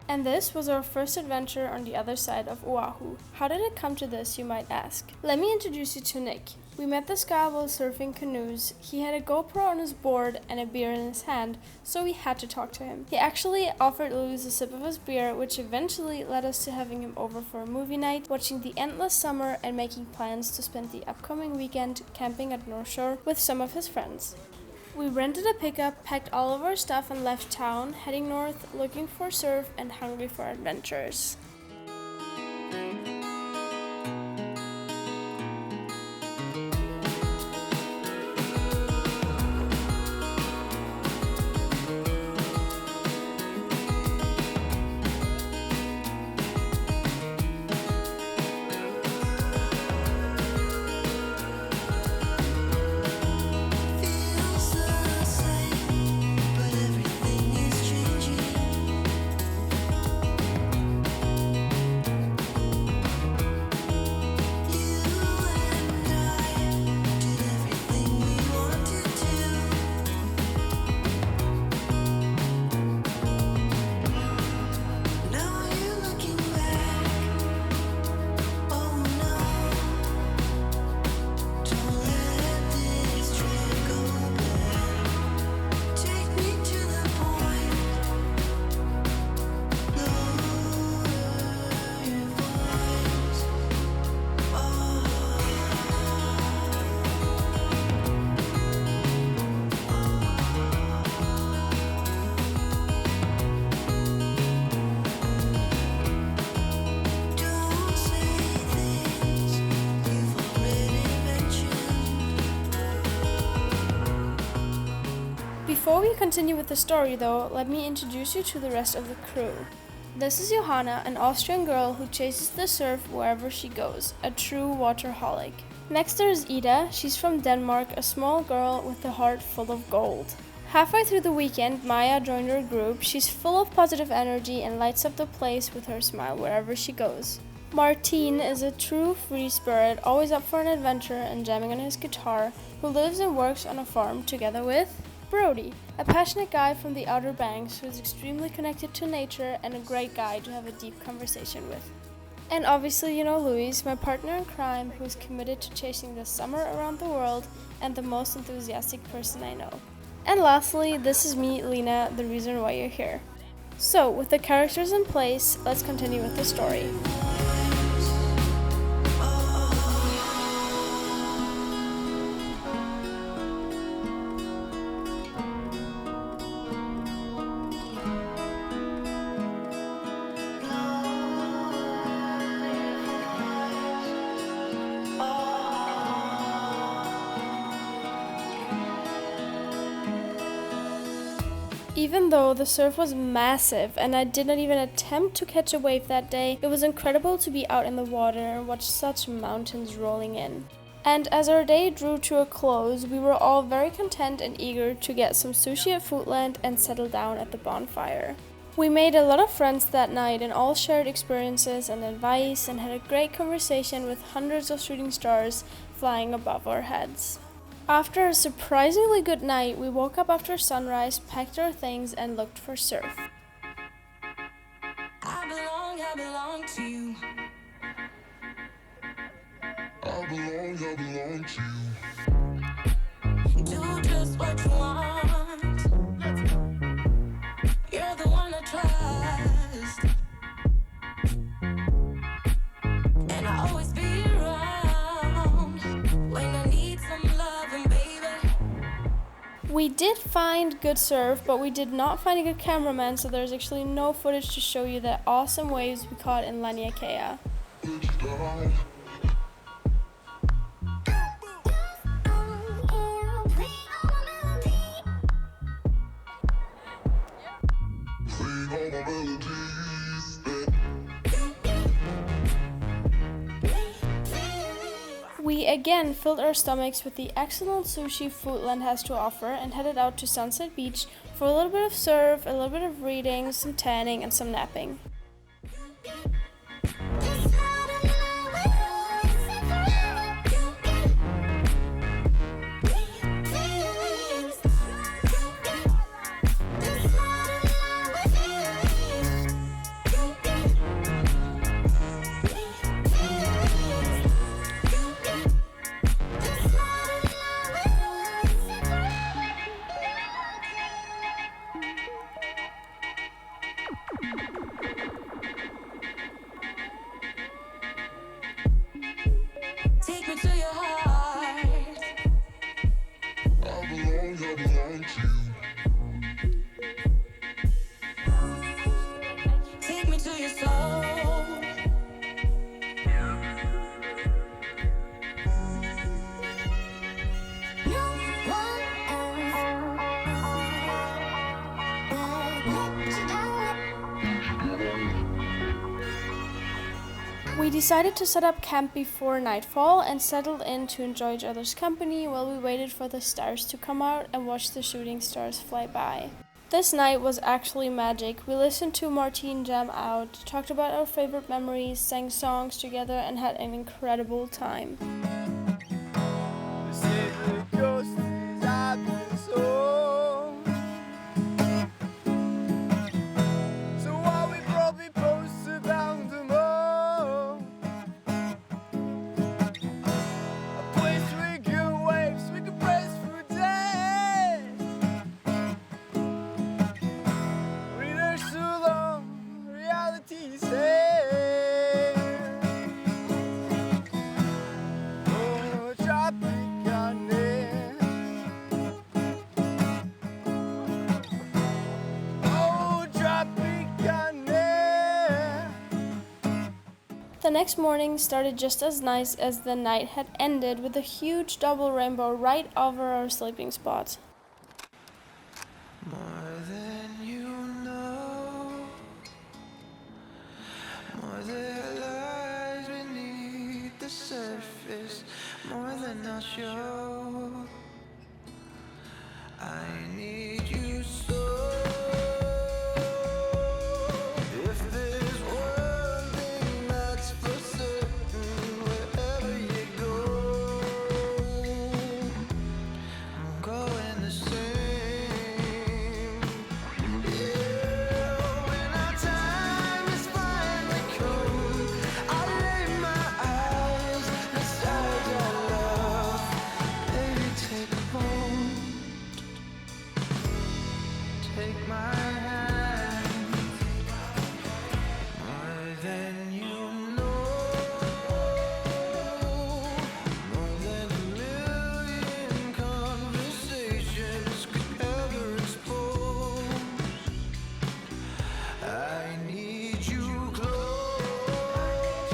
And this was our first adventure on the other side of Oahu. How did it come to this, you might ask? Let me introduce you to Nick. We met this guy while surfing canoes. He had a GoPro on his board and a beer in his hand, so we had to talk to him. He actually offered Louise a sip of his beer, which eventually led us to having him over for a movie night, watching The Endless Summer, and making plans to spend the upcoming weekend camping at North Shore with some of his friends. We rented a pickup, packed all of our stuff, and left town, heading north, looking for surf and hungry for adventures. Before we continue with the story though, let me introduce you to the rest of the crew. This is Johanna, an Austrian girl who chases the surf wherever she goes, a true waterholic. Next there is Ida. She's from Denmark, a small girl with a heart full of gold. Halfway through the weekend, Maya joined our group. She's full of positive energy and lights up the place with her smile wherever she goes. Martine is a true free spirit, always up for an adventure and jamming on his guitar, who lives and works on a farm together with Brody, a passionate guy from the Outer Banks who is extremely connected to nature and a great guy to have a deep conversation with. And obviously, you know Louise, my partner in crime, who is committed to chasing the summer around the world and the most enthusiastic person I know. And lastly, this is me, Lena, the reason why you're here. So, with the characters in place, let's continue with the story. Even though the surf was massive and I did not even attempt to catch a wave that day, it was incredible to be out in the water and watch such mountains rolling in. And as our day drew to a close, we were all very content and eager to get some sushi at Foodland and settle down at the bonfire. We made a lot of friends that night and all shared experiences and advice and had a great conversation with hundreds of shooting stars flying above our heads. After a surprisingly good night, we woke up after sunrise, packed our things, and looked for surf. I belong to you. I belong to you. Do just what you want. You're the one I trust. And I always be around when I need some loving, baby. We did find good surf, but we did not find a good cameraman, so there's actually no footage to show you the awesome waves we caught in LenaLuciia. We again filled our stomachs with the excellent sushi Foodland has to offer and headed out to Sunset Beach for a little bit of surf, a little bit of reading, some tanning, and some napping. We decided to set up camp before nightfall and settled in to enjoy each other's company while we waited for the stars to come out and watched the shooting stars fly by. This night was actually magic. We listened to Martine jam out, talked about our favorite memories, sang songs together, and had an incredible time. The next morning started just as nice as the night had ended, with a huge double rainbow right over our sleeping spot. More than you know, more than lies beneath the surface, more than I'll show. I need you so. If there's one thing that's for certain, wherever you go, I'm going the same. Yeah, when our time is finally come, I lay my eyes beside your love. Baby, take me home. Take my hand, more than you know, more than a million conversations could ever expose. I need you close,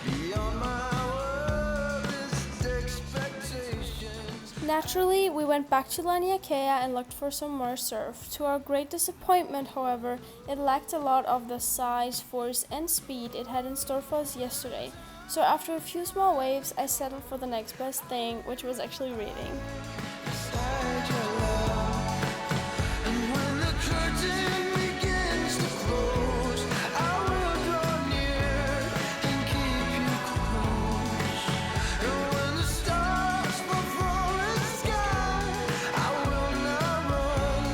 beyond my wildest expectations. Naturally, we went back to LenaLuciia and looked for some more surf. To our great disappointment, however, it lacked a lot of the size, force, and speed it had in store for us yesterday. So after a few small waves, I settled for the next best thing, which was actually reading. Beside your love, and when the curtain begins to close, I will draw near and keep you close. And when the stars fall from the sky, I will not run,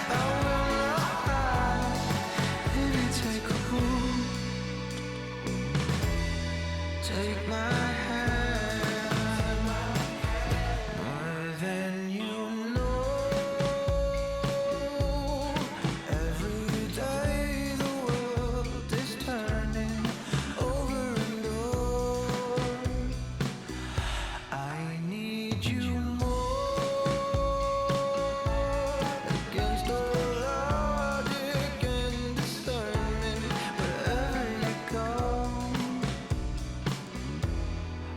I will not hide. Baby, take a hold, take my hand, more than you know. Every day the world is turning over and over. I need you more, against all logic and discernment. Wherever you go,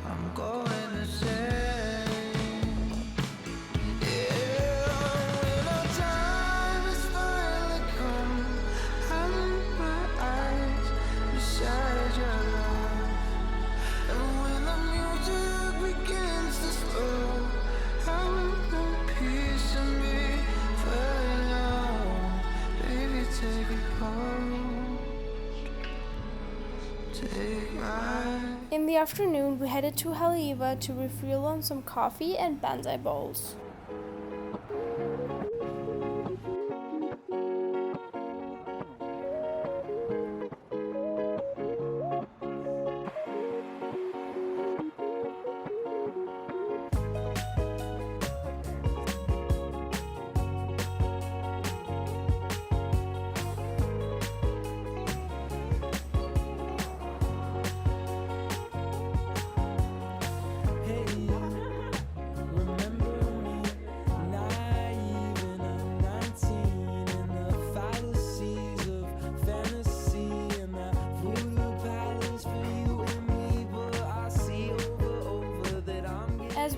I'm going the same. Yeah, when our time has finally come, I look my eyes beside your love. And when the music begins to slow, I will know peace in me forever. Baby, take me home, take my. In the afternoon, we headed to Haleiwa to refuel on some coffee and banzai bowls. Hey, remember me?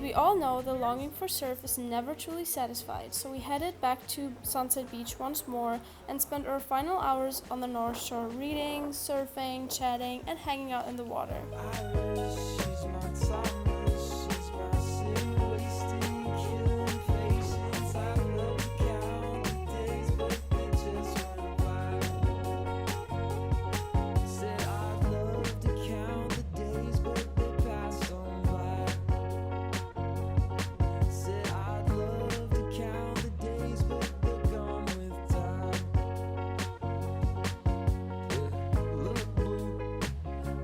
we all know the longing for surf is never truly satisfied, so we headed back to Sunset Beach once more and spent our final hours on the North Shore reading, surfing, chatting, and hanging out in the water. She's my timeless, she's my sin, wasting, killing patience. I love to count the days, but they just went by. Said I'd love to count the days, but they passed on by. Said I'd love to count the days, but they're gone with time. Yeah, look, boo,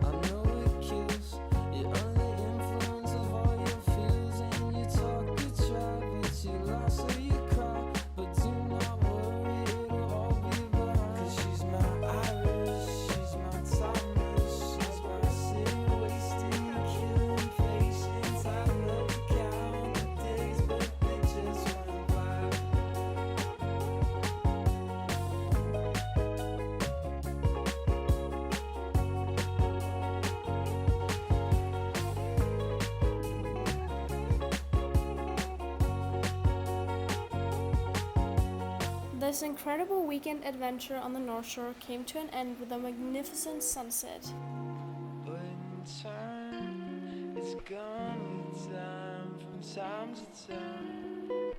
I know it kills. You're under the influence of all your feels, and you talk good try, but you lie so you cry. But do not worry, it'll all be behind. 'Cause she's my Irish, she's my timeless, she's my sin, wasting, killing patience. I love to count the days, but they just went by. This incredible weekend adventure on the North Shore came to an end with a magnificent sunset. But in turn, it's gone with time, from time to time.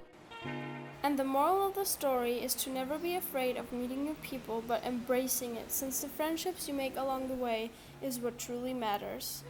And the moral of the story is to never be afraid of meeting new people, but embracing it, since the friendships you make along the way is what truly matters.